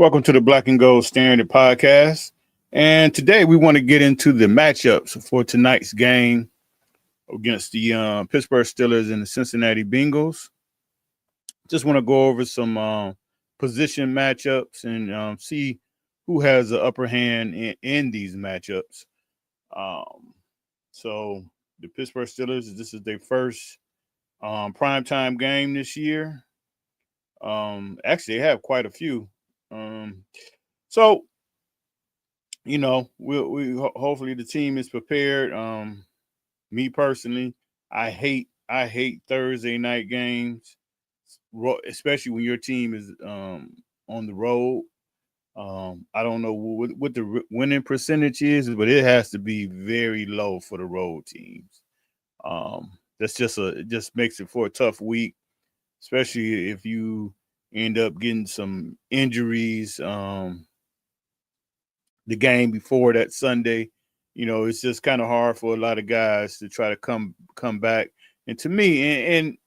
Welcome to the Black and Gold Standard Podcast. And today we want to get into the matchups for tonight's game against the Pittsburgh Steelers and the Cincinnati Bengals. Just want to go over some position matchups and see who has the upper hand in these matchups. So the Pittsburgh Steelers, this is their first primetime game this year. Actually, they have quite a few. So we hopefully the team is prepared. Me personally, I hate Thursday night games, especially when your team is on the road. I don't know what the winning percentage is, but it has to be very low for the road teams. It just makes it for a tough week, especially if you end up getting some injuries. The game before that Sunday, it's just kind of hard for a lot of guys to try to come back. And to me, and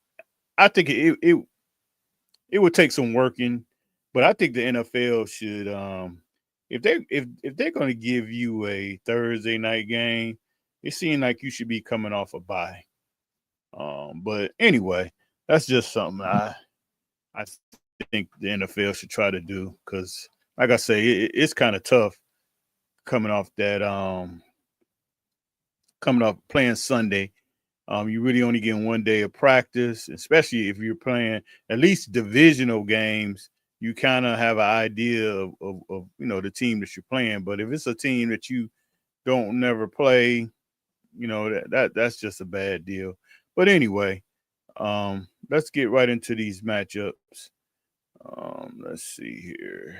I think it would take some working, but I think the NFL should, if they're going to give you a Thursday night game, it seems like you should be coming off a bye. But anyway, that's just something I think the NFL should try to do because, like I say, it's kind of tough coming off playing Sunday. You really only get 1 day of practice, especially if you're playing at least divisional games. You kind of have an idea of the team that you're playing. But if it's a team that you don't never play, that's just a bad deal. But anyway, let's get right into these matchups. Let's see here.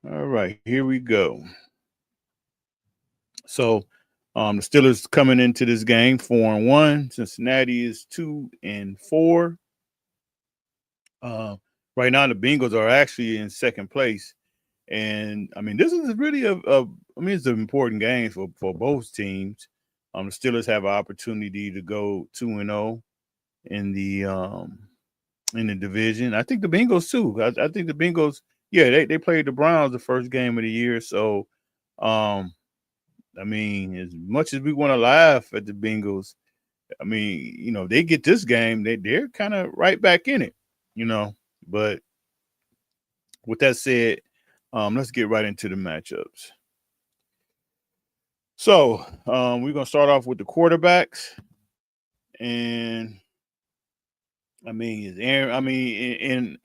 All right, here we go. So the Steelers coming into this game 4-1. Cincinnati is 2-4. Right now, the Bengals are actually in second place. And I mean, this is really it's an important game for both teams. The Steelers have an opportunity to go 2-0 in the division. I think the Bengals too. I think the Bengals, they played the Browns the first game of the year. So, I mean, as much as we want to laugh at the Bengals, I mean, they get this game, they're kind of right back in it, But with that said, let's get right into the matchups. So we're gonna start off with the quarterbacks, and I mean,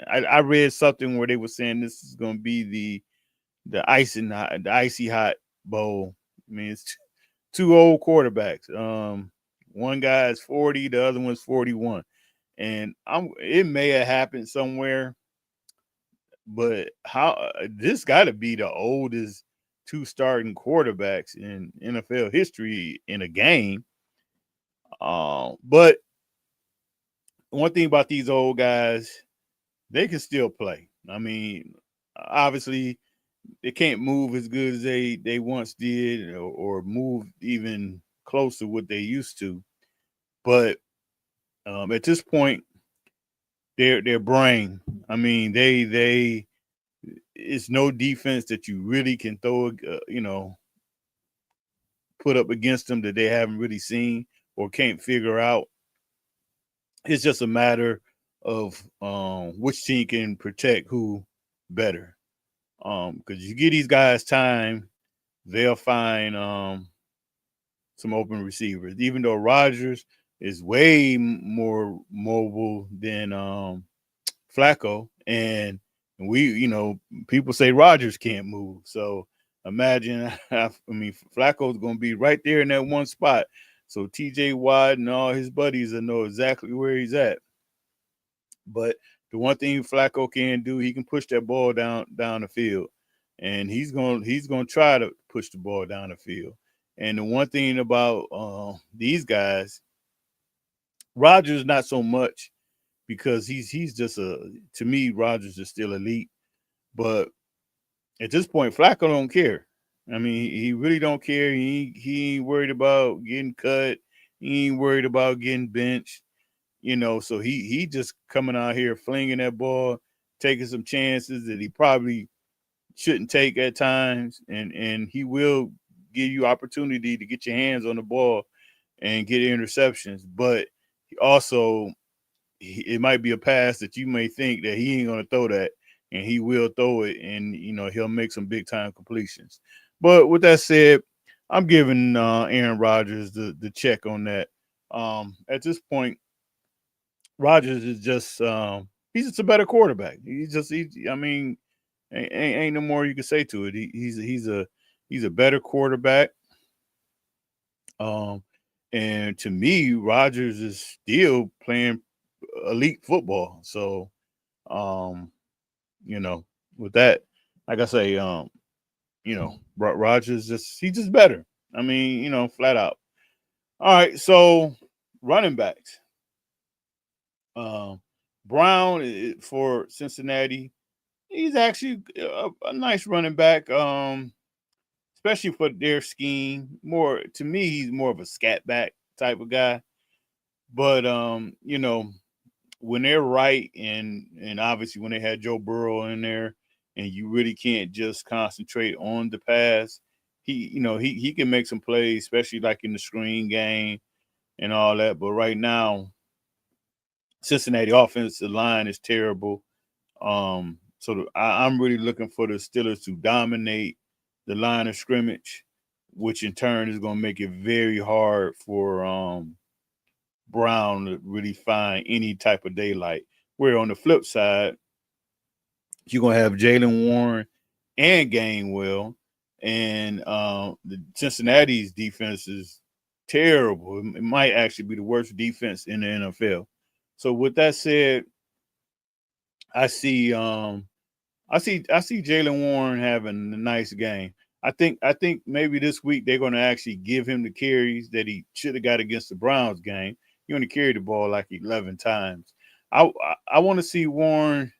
I read something where they were saying this is gonna be the icy hot bowl. I mean, it's two old quarterbacks. One guy's 40, the other one's 41, and it may have happened somewhere. But this got to be the oldest two starting quarterbacks in NFL history in a game. But one thing about these old guys, they can still play. I mean, obviously, they can't move as good as they once did, or move even close to what they used to. But at this point, their brain. I mean, it's no defense that you really can throw, put up against them that they haven't really seen or can't figure out. It's just a matter of which team can protect who better. Because you give these guys time, they'll find some open receivers. Even though Rodgers is way more mobile than Flacco, and people say Rodgers can't move. So imagine, Flacco's going to be right there in that one spot. So TJ Watt and all his buddies will know exactly where he's at. But the one thing Flacco can do, he can push that ball down the field, and he's going to try to push the ball down the field. And the one thing about these guys, Rodgers not so much, because he's just to me, Rodgers is still elite. But At this point, Flacco don't care. I mean, he really don't care. He ain't worried about getting cut. He ain't worried about getting benched. So he just coming out here flinging that ball, taking some chances that he probably shouldn't take at times, and he will give you opportunity to get your hands on the ball and get interceptions. But also, it might be a pass that you may think that he ain't going to throw that, and he will throw it, and he'll make some big time completions. But with that said, I'm giving Aaron Rodgers the check on that. At this point, Rodgers is just he's just a better quarterback. I mean, ain't no more you can say to it. He's a better quarterback. Um, and to me, Rodgers is still playing elite football. So, um, you know, with that, like I say, Rodgers he's just better. I mean, flat out. All right, so running backs. Um, Brown for Cincinnati. He's actually a nice running back. Especially for their scheme. More to me, he's more of a scat back type of guy. But when they're right, and obviously when they had Joe Burrow in there, and you really can't just concentrate on the pass, he can make some plays, especially like in the screen game and all that. But right now, Cincinnati offensive line is terrible. I'm really looking for the Steelers to dominate the line of scrimmage, which in turn is going to make it very hard for Brown to really find any type of daylight. Where on the flip side, you're going to have Jalen Warren and Gainwell, and the Cincinnati's defense is terrible. It might actually be the worst defense in the NFL. So with that said, I see Jalen Warren having a nice game. I think maybe this week they're going to actually give him the carries that he should have got against the Browns game. He only carried the ball like 11 times. I want to see Warren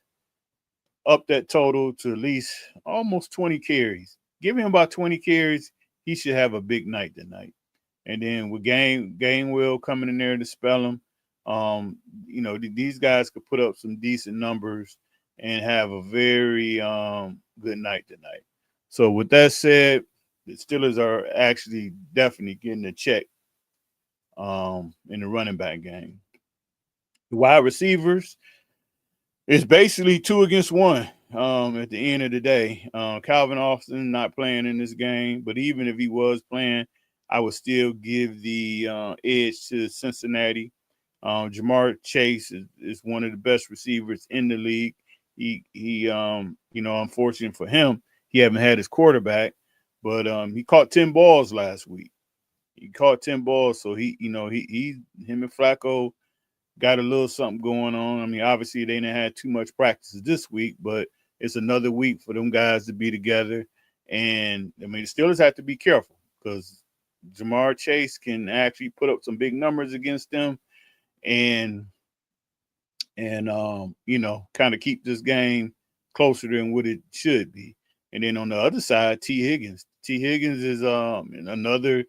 up that total to at least almost 20 carries. Give him about 20 carries. He should have a big night tonight. And then with Gainwell coming in there to spell him, these guys could put up some decent numbers and have a very good night tonight. So with that said, the Steelers are actually definitely getting a check in the running back game. The wide receivers, it's basically 2 against 1 at the end of the day. Calvin Austin not playing in this game, but even if he was playing, I would still give the edge to Cincinnati. Jamar Chase is one of the best receivers in the league. He unfortunate for him, he haven't had his quarterback, but he caught 10 balls last week. He caught 10 balls, so him and Flacco got a little something going on. I mean, obviously they didn't have too much practice this week, but it's another week for them guys to be together. And I mean, the Steelers have to be careful because Jamar Chase can actually put up some big numbers against them, and kind of keep this game closer than what it should be. And then on the other side, T. Higgins. T. Higgins is another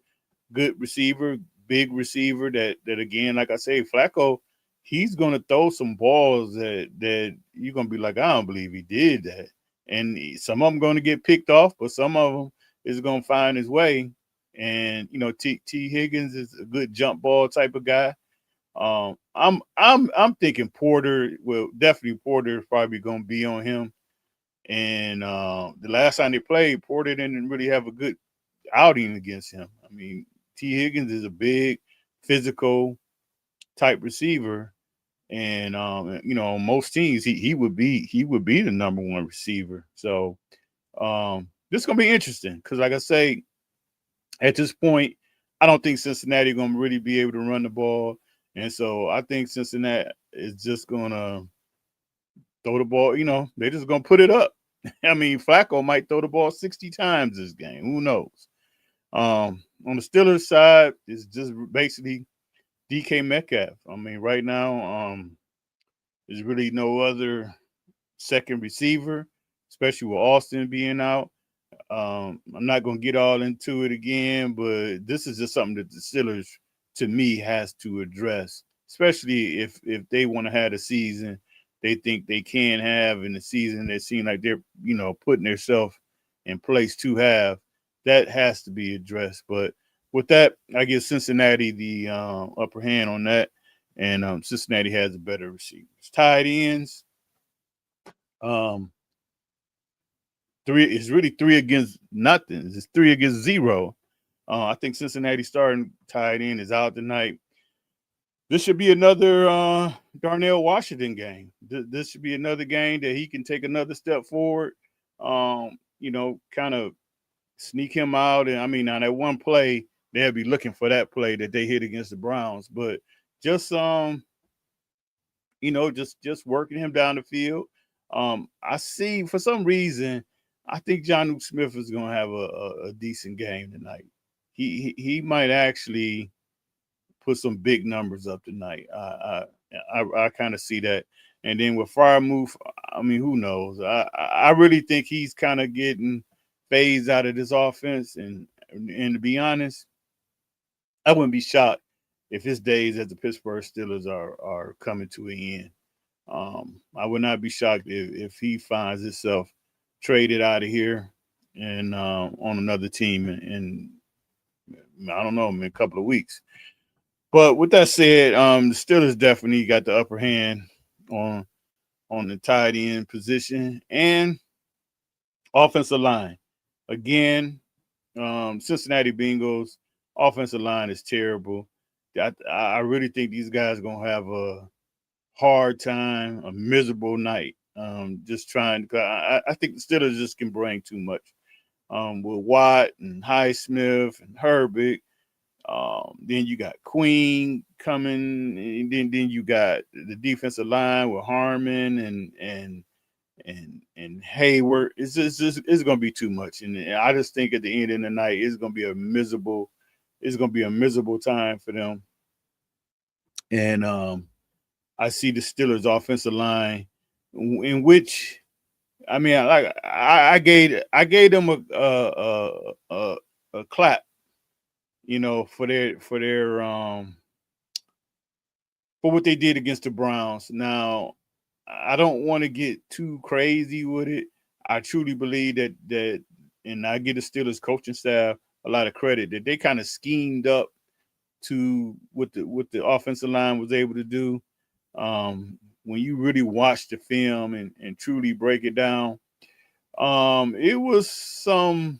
good receiver, big receiver that again, like I say, Flacco, he's gonna throw some balls that you're gonna be like, I don't believe he did that. And some of them gonna get picked off, but some of them is gonna find his way. And T. Higgins is a good jump ball type of guy. I'm thinking Porter. Well, definitely Porter is probably gonna be on him. And the last time they played, Porter didn't really have a good outing against him. I mean, T. Higgins is a big, physical type receiver, and on most teams he would be the number one receiver. So this is gonna be interesting because, like I say, at this point, I don't think Cincinnati gonna really be able to run the ball, and so I think Cincinnati is just gonna throw the ball. They're just gonna put it up. I mean, Flacco might throw the ball 60 times this game. Who knows? On the Steelers side, it's just basically DK Metcalf. I mean, right now, there's really no other second receiver. especially with Austin being out. I'm not going to get all into it again, but this is just something that the Steelers, to me, has to address, especially if they want to have a season they think they can have in the season. They seem like they're, putting themselves in place to have. That has to be addressed. But with that, I give Cincinnati the upper hand on that, and Cincinnati has the better receivers. Tight ends, three is really 3 against nothing. It's 3 against 0. I think Cincinnati starting tight end is out tonight. This should be another Darnell Washington game. This should be another game that he can take another step forward. Kind of sneak him out. And I mean, on that one play, they'll be looking for that play that they hit against the Browns. But just just working him down the field. I see for some reason, I think Jonnu Smith is going to have a decent game tonight. He might actually put some big numbers up tonight. I kind of see that. And then with Freiermuth, I mean, who knows? I really think he's kind of getting phased out of this offense. And to be honest, I wouldn't be shocked if his days at the Pittsburgh Steelers are coming to an end. I would not be shocked if he finds himself traded out of here and on another team in I don't know, in a couple of weeks. But with that said, the Steelers definitely got the upper hand on the tight end position and offensive line. Again, Cincinnati Bengals offensive line is terrible. I really think these guys are gonna have a hard time, a miserable night. Just trying. I think the Steelers just can bring too much. With Watt and Highsmith and Herbig. Then you got Queen coming, and then you got the defensive line with Harmon and Hayward. It's going to be too much, and I just think at the end of the night it's going to be a miserable time for them. And I see the Steelers offensive line, in which I mean, I gave them a clap, for their for what they did against the Browns. Now, I don't want to get too crazy with it. I truly believe that, and I give the Steelers coaching staff a lot of credit that they kind of schemed up to what the offensive line was able to do. When you really watch the film and truly break it down, it was some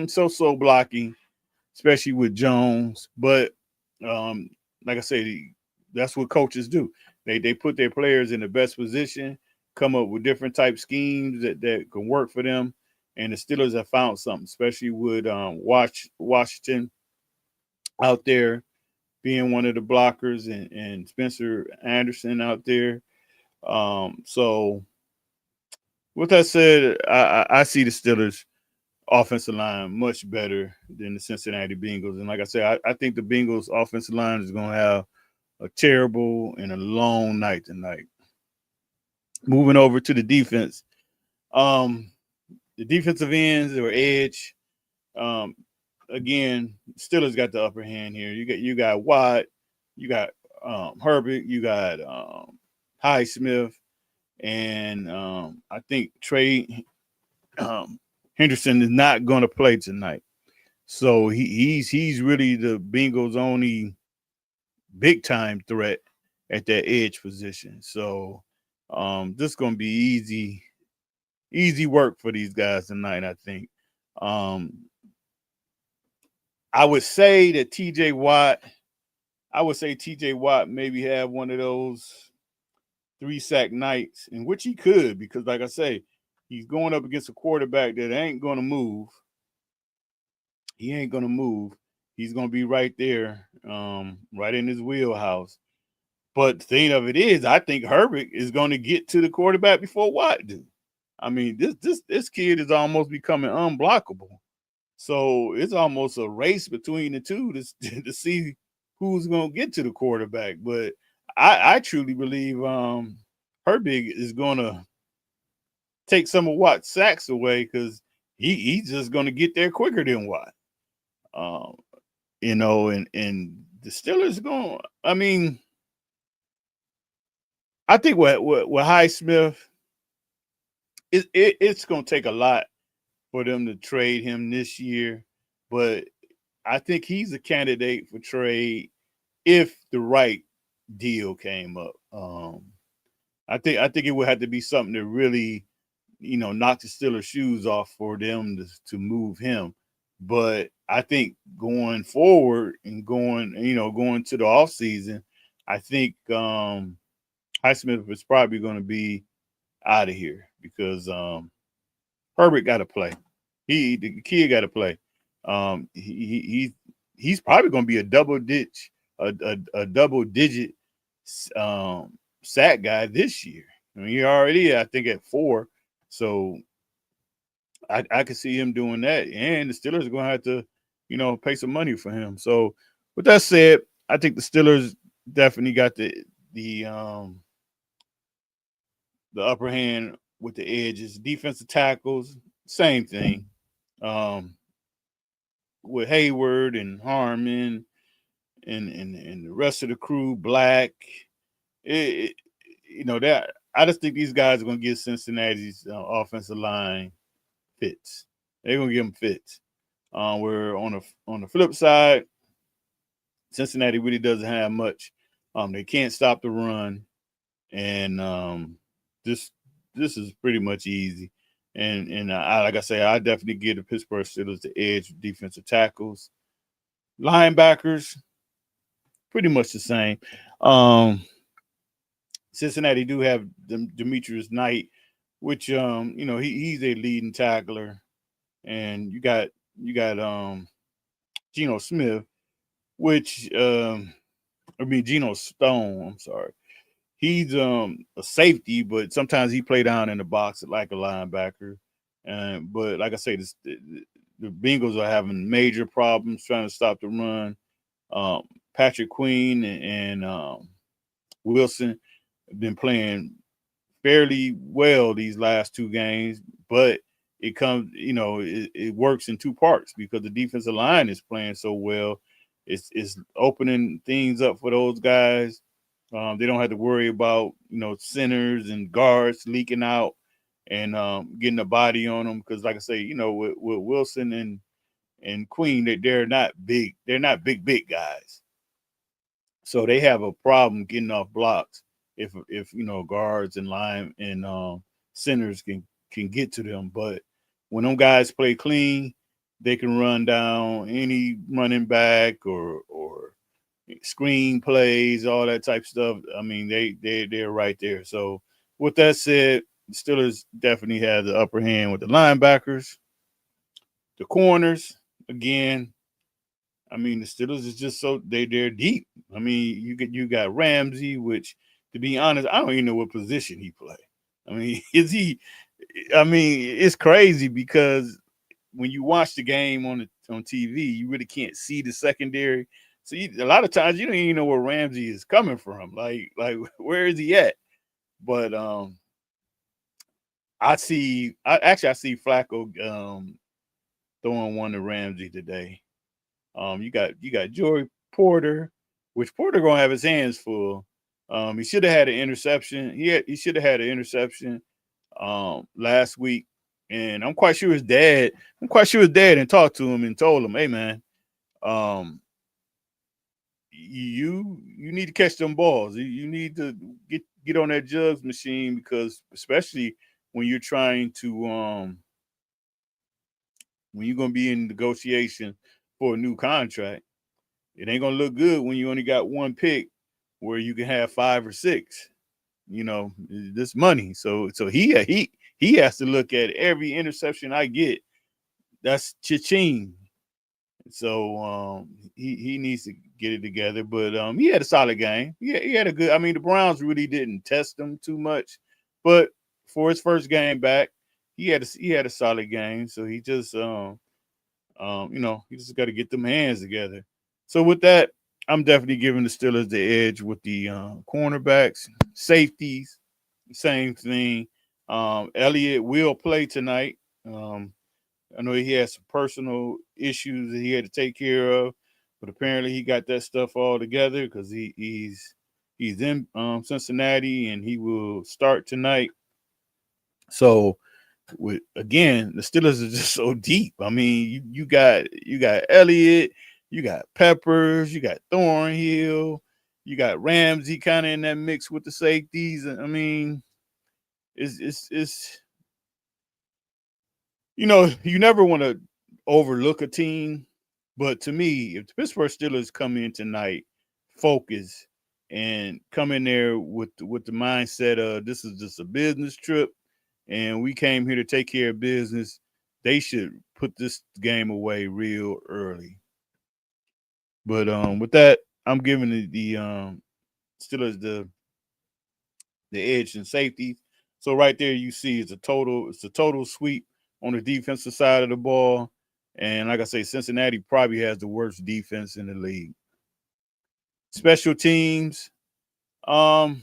so blocking, especially with Jones. But like I said, that's what coaches do. They put their players in the best position, come up with different type schemes that can work for them. And the Steelers have found something, especially with Washington out there being one of the blockers and Spencer Anderson out there. So with that said, I see the Steelers offensive line much better than the Cincinnati Bengals. And like I said, I think the Bengals offensive line is going to have a terrible and a long night tonight. Moving over to the defense. The defensive ends or edge, again, Steelers got the upper hand here. You got Watt, you got Herbert, you got Highsmith, and I think Trey Henderson is not going to play tonight. So he's really the Bengals' only big time threat at that edge position. So this is going to be easy work for these guys tonight, I think. I would say that TJ Watt maybe have one of those 3-sack nights, in which he could, because like I say, he's going up against a quarterback that ain't going to move. He ain't going to move. He's going to be right there, right in his wheelhouse. But the thing of it is, I think Herbert is going to get to the quarterback before Watt do. I mean, this kid is almost becoming unblockable. So it's almost a race between the two to see who's going to get to the quarterback. But I truly believe Herbig is going to take some of Watt's sacks away because he's just going to get there quicker than Watt. And the Steelers going. I mean, I think with Highsmith, it's going to take a lot for them to trade him this year, but I think he's a candidate for trade if the right deal came up. I think it would have to be something that really, knock the Steelers' shoes off for them to move him. But I think going forward and going to the offseason, I think Highsmith is probably going to be out of here because Herbert got to play. The kid got to play. He's probably going to be a double digit sack guy this year. I mean, he already, I think, at 4. So I could see him doing that. And the Steelers are going to have to, pay some money for him. So with that said, I think the Steelers definitely got the upper hand with the edges. Defensive tackles, same thing. With Hayward and Harmon and the rest of the crew, Black, that I just think these guys are going to give Cincinnati's offensive line fits. They're going to give them fits. Where on the flip side, Cincinnati really doesn't have much. They can't stop the run, and this is pretty much easy. And like I say, I definitely give the Pittsburgh Steelers the edge with defensive tackles. Linebackers, pretty much the same. Cincinnati do have Demetrius Knight, which he's a leading tackler, and you got Geno Smith, which Geno Stone. I'm sorry. He's a safety, but sometimes he play down in the box like a linebacker. But like I say, the Bengals are having major problems trying to stop the run. Patrick Queen and Wilson have been playing fairly well these last 2 games, but it comes, it works in 2 parts because the defensive line is playing so well. It's opening things up for those guys. They don't have to worry about, centers and guards leaking out and getting a body on them. Because, like I say, with Wilson and Queen, they're not big. They're not big guys. So they have a problem getting off blocks if guards and line and centers can get to them. But when them guys play clean, they can run down any running back or screen plays, all that type of stuff. I mean, they're right there. So with that said, the Steelers definitely have the upper hand with the linebackers. The corners, again, I mean, the Steelers is just so they're deep. I mean, you got Ramsey, which, to be honest, I don't even know what position he play. I mean, it's crazy because when you watch the game on TV, you really can't see the secondary. So a lot of times you don't even know where Ramsey is coming from. Like where is he at? But I see Flacco throwing one to Ramsey today. You got Joey Porter, which Porter gonna have his hands full. He should have had an interception. He should have had an interception last week. And I'm quite sure his dad and talked to him and told him, hey man, you need to catch them balls. You need to get on that jugs machine because especially when you're trying to when you're gonna be in negotiation for a new contract, it ain't gonna look good when you only got 1 pick where you can have 5 or 6. This money. So he has to look at every interception I get. That's cha-ching. So he needs to get it together. But he had a solid game. He had a good. I mean, the Browns really didn't test him too much, but for his first game back, he had a solid game. So he just he just got to get them hands together. So with that, I'm definitely giving the Steelers the edge with the cornerbacks, safeties, same thing. Elliott will play tonight. I know he had some personal issues that he had to take care of, but apparently he got that stuff all together because he's in Cincinnati and he will start tonight. So again, the Steelers are just so deep. I mean, you got Elliott, you got Peppers, you got Thornhill, you got Ramsey kind of in that mix with the safeties. I mean, it's you never want to overlook a team, but to me, if the Pittsburgh Steelers come in tonight, focus and come in there with the mindset of this is just a business trip and we came here to take care of business, they should put this game away real early. But with that, I'm giving the Steelers the edge and safety. So right there, you see it's a total sweep on the defensive side of the ball. And like I say, Cincinnati probably has the worst defense in the league. Special teams. My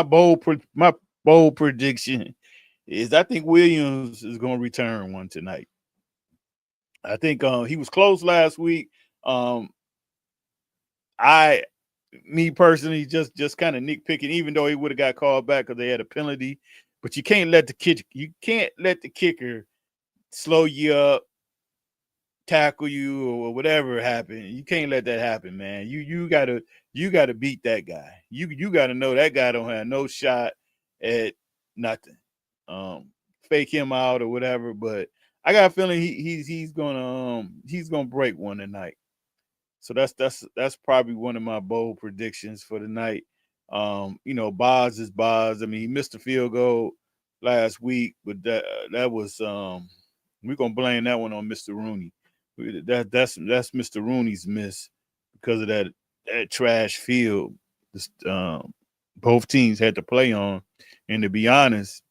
bold prediction is I think Williams is going to return one tonight. I think he was close last week. Me personally, just kind of nitpicking, even though he would have got called back because they had a penalty. But you can't let the kicker slow you up, tackle you, or whatever happen. You can't let that happen, man. You gotta beat that guy. You gotta know that guy don't have no shot at nothing. Fake him out or whatever. But I got a feeling he's gonna break one tonight. So that's probably one of my bold predictions for the night. Boz is Boz. I mean, he missed a field goal last week, but that was we're gonna blame that one on Mr. Rooney. That's Mr. Rooney's miss because of that trash field. Both teams had to play on, and to be honest,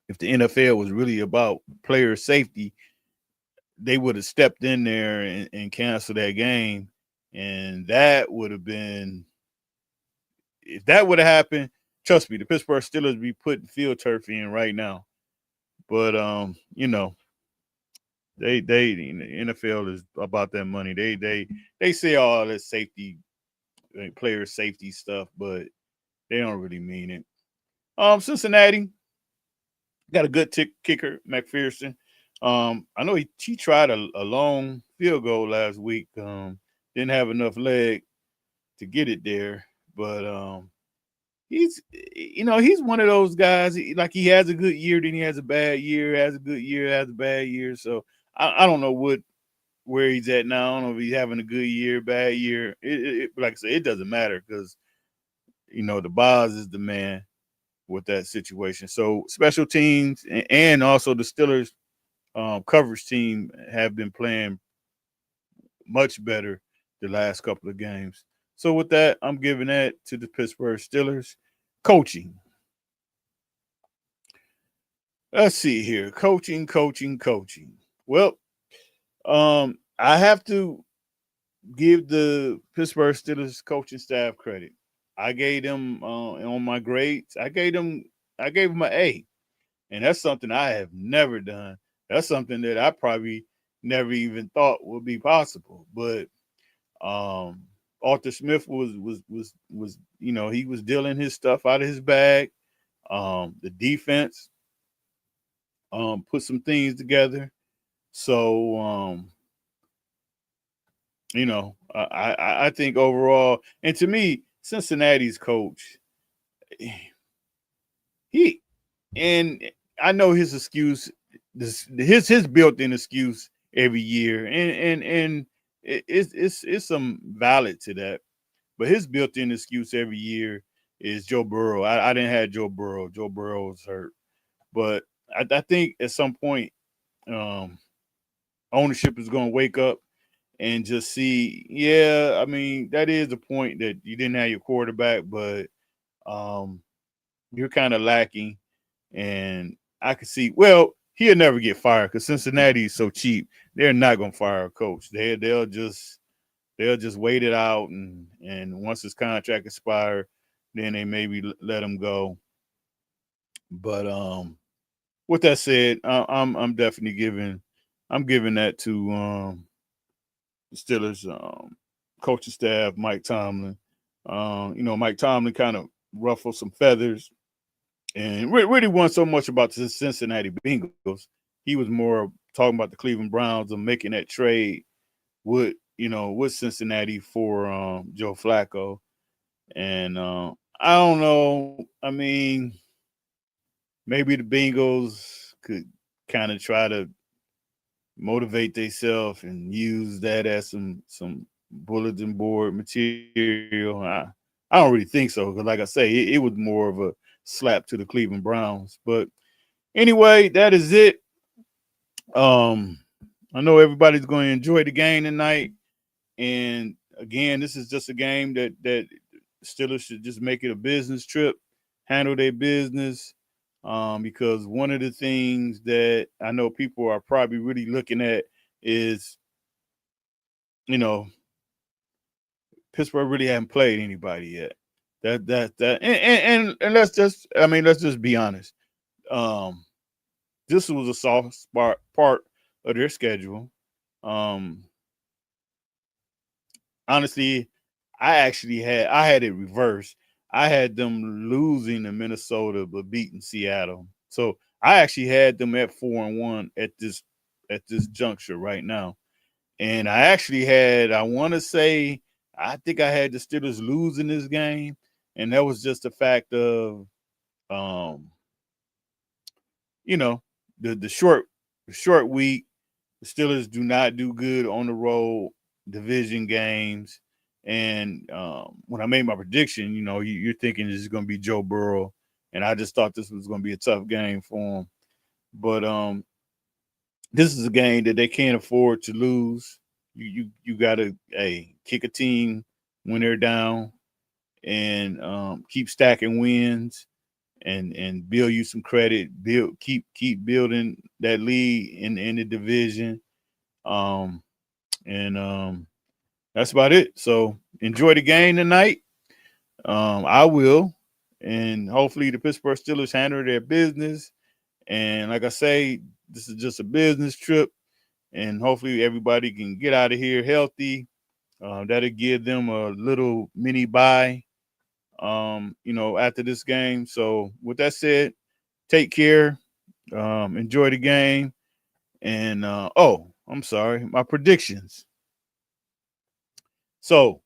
if the NFL was really about player safety, they would have stepped in there and canceled that game. And that would have been, if that would have happened, trust me, the Pittsburgh Steelers be putting field turf in right now. But the NFL is about that money. They say all that safety, player safety stuff, but they don't really mean it. Cincinnati got a good kicker, McPherson. I know he tried a long field goal last week. Didn't have enough leg to get it there, but he's one of those guys. Like he has a good year, then he has a bad year. Has a good year, has a bad year. So I don't know where he's at now. I don't know if he's having a good year, bad year. Like I said, it doesn't matter because the Boz is the man with that situation. So special teams and also the Steelers coverage team have been playing much better the last couple of games. So with that, I'm giving that to the Pittsburgh Steelers. Coaching. Let's see here. Coaching. Well, I have to give the Pittsburgh Steelers coaching staff credit. I gave them on my grades. I gave them an A. And that's something I have never done. That's something that I probably never even thought would be possible. But Arthur Smith was he was dealing his stuff out of his bag. The defense put some things together. So I think overall, and to me, Cincinnati's coach, and I know his excuse, his built-in excuse every year, and it's some valid to that. But his built-in excuse every year is Joe Burrow. I didn't have Joe Burrow. Joe Burrow was hurt, but I think at some point, ownership is going to wake up and just see. Yeah, I mean that is the point that you didn't have your quarterback, but you're kind of lacking. And I could see, well, he'll never get fired because Cincinnati is so cheap. They're not going to fire a coach. They'll just wait it out, and once his contract expires, then they maybe let him go. But with that said, I'm definitely giving that to the Steelers coaching staff, Mike Tomlin. Mike Tomlin kind of ruffled some feathers and really wasn't so much about the Cincinnati Bengals. He was more talking about the Cleveland Browns and making that trade with Cincinnati for Joe Flacco. And I don't know. I mean, maybe the Bengals could kind of try to motivate themselves and use that as some bulletin board material. I don't really think so because, like I say, it was more of a slap to the Cleveland Browns. But anyway, that is it. Um, I know everybody's going to enjoy the game tonight, and again, this is just a game that Steelers should just make it a business trip, handle their business. Because one of the things that I know people are probably really looking at is, you know, Pittsburgh really haven't played anybody yet. And let's just be honest. Um, this was a soft part of their schedule. Um, Honestly, I had it reversed. I had them losing to Minnesota but beating Seattle. So I actually had them at 4-1 at this juncture right now. And I want to say, I think I had the Steelers losing this game, and that was just the fact of, um, you know, the short week. The Steelers do not do good on the road, division games. And when I made my prediction, you're thinking this is going to be Joe Burrow, and I just thought this was going to be a tough game for him. But this is a game that they can't afford to lose. You got to kick a team when they're down and keep stacking wins and build you some credit. Keep building that lead in the division. Um, and That's about it. So enjoy the game tonight. I will, and hopefully the Pittsburgh Steelers handle their business. And like I say, this is just a business trip, and hopefully everybody can get out of here healthy. That'll give them a little mini bye, after this game. So with that said, take care. Enjoy the game. And I'm sorry, my predictions. So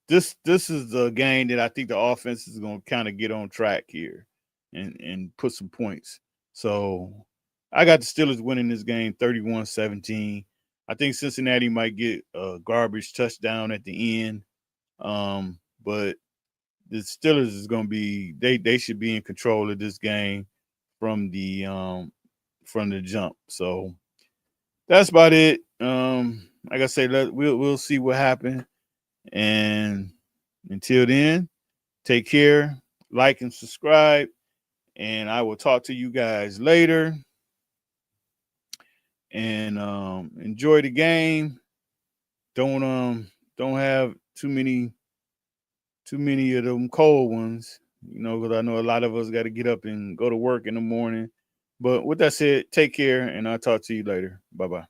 this is a game that I think the offense is going to kind of get on track here and put some points. So I got the Steelers winning this game 31-17. I think Cincinnati might get a garbage touchdown at the end. But the Steelers is going to be they should be in control of this game from the jump. So that's about it. Like I say, we'll see what happens. And until then, take care, like and subscribe, and I will talk to you guys later. And enjoy the game. Don't have too many of them cold ones, because I know a lot of us got to get up and go to work in the morning. But with that said, take care, and I'll talk to you later. Bye bye.